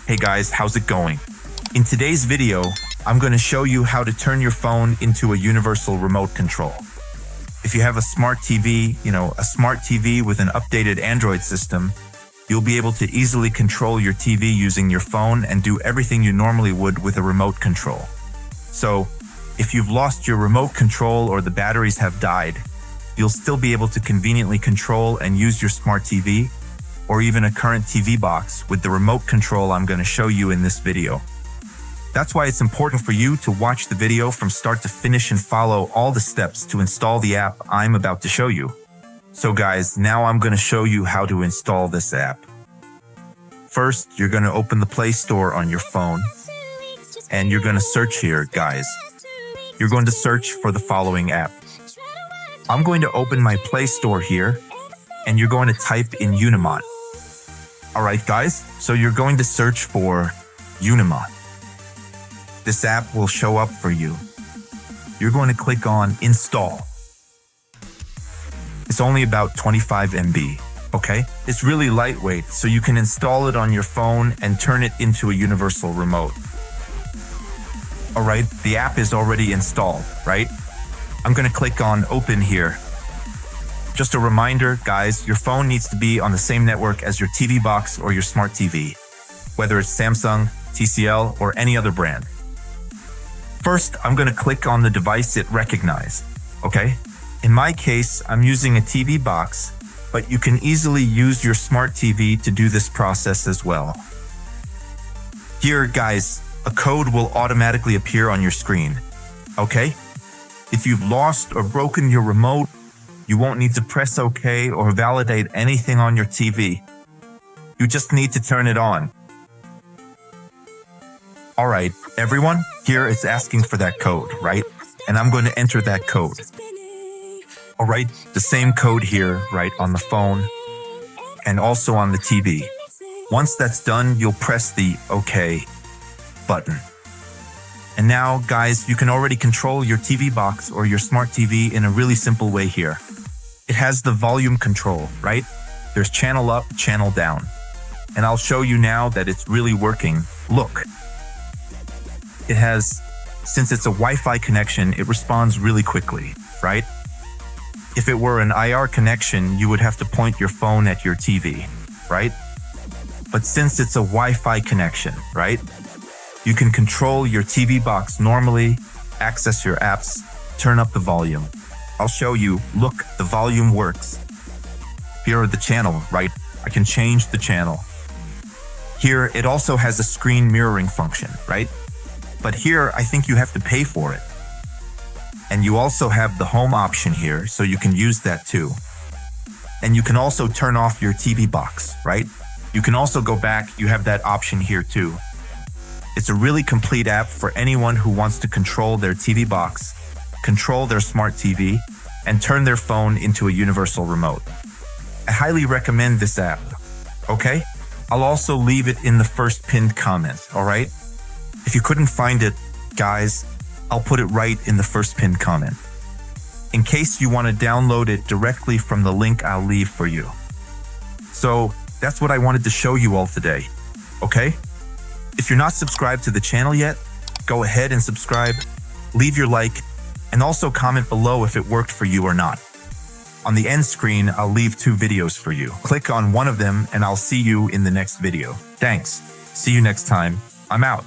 Hey guys, how's it going? In today's video, I'm going to show you how to turn your phone into a universal remote control. If you have a smart TV, a smart TV with an updated Android system, you'll be able to easily control your TV using your phone and do everything you normally would with a remote control. So, if you've lost your remote control or the batteries have died, you'll still be able to conveniently control and use your smart TV or even a current TV box with the remote control I'm going to show you in this video. That's why it's important for you to watch the video from start to finish and follow all the steps to install the app I'm about to show you. So guys, now I'm going to show you how to install this app. First, you're going to open the Play Store on your phone and you're going to search here, guys. You're going to search for the following app. I'm going to open my Play Store here and you're going to type in Unimont. Alright guys, so you're going to search for Unimont. This app will show up for you. You're going to click on Install. It's only about 25 MB, okay? It's really lightweight, so you can install it on your phone and turn it into a universal remote. Alright, the app is already installed, right? I'm going to click on Open here. Just a reminder, guys, your phone needs to be on the same network as your TV box or your smart TV, whether it's Samsung, TCL, or any other brand. First, I'm going to click on the device it recognized, okay? In my case, I'm using a TV box, but you can easily use your smart TV to do this process as well. Here, guys, a code will automatically appear on your screen, okay? If you've lost or broken your remote, you won't need to press OK or validate anything on your TV. You just need to turn it on. Alright, everyone, here it's asking for that code, right? And I'm going to enter that code. Alright, the same code here, right, on the phone and also on the TV. Once that's done, you'll press the OK button. And now, guys, you can already control your TV box or your smart TV in a really simple way here. It has the volume control, right? There's channel up, channel down. And I'll show you now that it's really working. Look. It has, since it's a Wi-Fi connection, it responds really quickly, right? If it were an IR connection, you would have to point your phone at your TV, right? But since it's a Wi-Fi connection, right? You can control your TV box normally, access your apps, turn up the volume. I'll show you. Look, the volume works. Here are the channel, right? I can change the channel. Here, it also has a screen mirroring function, right? But here, I think you have to pay for it. And you also have the home option here, so you can use that too. And you can also turn off your TV box, right? You can also go back. You have that option here too. It's a really complete app for anyone who wants to control their TV box, control their smart TV, and turn their phone into a universal remote. I highly recommend this app, okay? I'll also leave it in the first pinned comment, alright? If you couldn't find it, guys, I'll put it right in the first pinned comment. In case you want to download it directly from the link I'll leave for you. So, that's what I wanted to show you all today, okay? If you're not subscribed to the channel yet, go ahead and subscribe, leave your like, and also comment below if it worked for you or not. On the end screen, I'll leave 2 videos for you. Click on one of them and I'll see you in the next video. Thanks. See you next time. I'm out.